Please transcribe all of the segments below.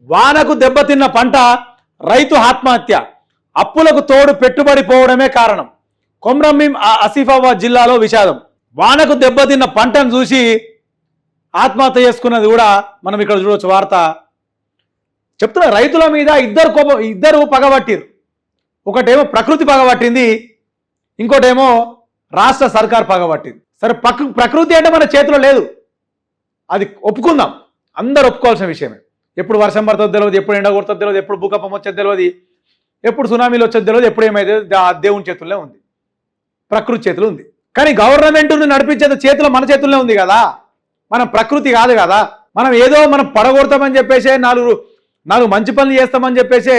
వానకు దెబ్బతిన్న పంట రైతు ఆత్మహత్య, అప్పులకు తోడు పెట్టుబడి పోవడమే కారణం. కొమ్రంభీం ఆసిఫాబాద్ జిల్లాలో విషాదం. వానకు దెబ్బతిన్న పంటను చూసి ఆత్మహత్య చేసుకున్నది కూడా మనం ఇక్కడ చూడవచ్చు. వార్త చెప్తున్నా, రైతుల మీద ఇద్దరు పగబట్టిరు. ఒకటేమో ప్రకృతి పగబట్టింది, ఇంకోటేమో రాష్ట్ర సర్కార్ పగబట్టింది. సరే, ప్రకృతి అంటే మన చేతిలో లేదు, అది ఒప్పుకుందాం, అందరు ఒప్పుకోవాల్సిన విషయమే. ఎప్పుడు వర్షం పడుతుందో తెలియదు, ఎప్పుడు ఎండ కొడుతుందో తెలియదు, ఎప్పుడు భూకంపం వచ్చేది తెలియదు, ఎప్పుడు సునామీలు వచ్చేది తెలియదు, ఎప్పుడు ఏమైతే దేవుని చేతుల్లో ఉంది, ప్రకృతి చేతిలో ఉంది. కానీ గవర్నమెంట్ను నడిపించేది చేతిలో మన చేతుల్లో ఉంది కదా, మనం ప్రకృతి కాదు కదా. మనం ఏదో మనం పడగొడతామని చెప్పేసి నాలుగు మంచి పనులు చేస్తామని చెప్పేసి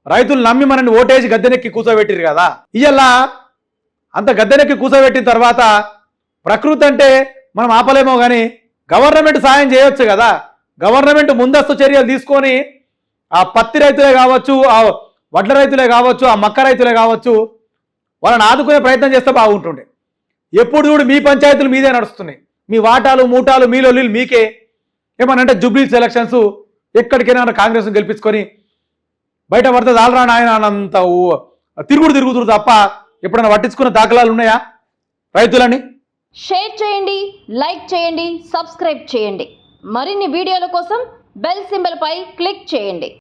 రైతులు నమ్మి మనల్ని ఓటేసి గద్దెనెక్కి కూర్చోబెట్టిరు కదా. ఇవాళ అంత గద్దెనెక్కి కూర్చోబెట్టిన తర్వాత ప్రకృతి అంటే మనం ఆపలేమో కానీ గవర్నమెంట్ సాయం చేయొచ్చు కదా. గవర్నమెంట్ ముందస్తు చర్యలు తీసుకొని ఆ పత్తి రైతులే కావచ్చు, ఆ వడ్ల రైతులే కావచ్చు, ఆ మక్క రైతులే కావచ్చు, వాళ్ళని ఆదుకునే ప్రయత్నం చేస్తే బాగుంటుండే. ఎప్పుడు చూడు మీ పంచాయతీలు మీదే నడుస్తున్నాయి, మీ వాటాలు మూటాలు మీలొల్లీలు మీకే. ఏమనంటే జూబ్లీస్ ఎలక్షన్స్ ఎక్కడికైనా కాంగ్రెస్ను గెలిపించుకొని బయట పడితే దాల్రా నాయన అంత తిరుగుతురు తప్ప ఎప్పుడైనా పట్టించుకున్న దాఖలాలు ఉన్నాయా రైతులని? షేర్ చేయండి, లైక్ చేయండి, సబ్స్క్రైబ్ చేయండి. మరిన్ని వీడియోల కోసం బెల్ సింబల్ పై క్లిక్ చేయండి.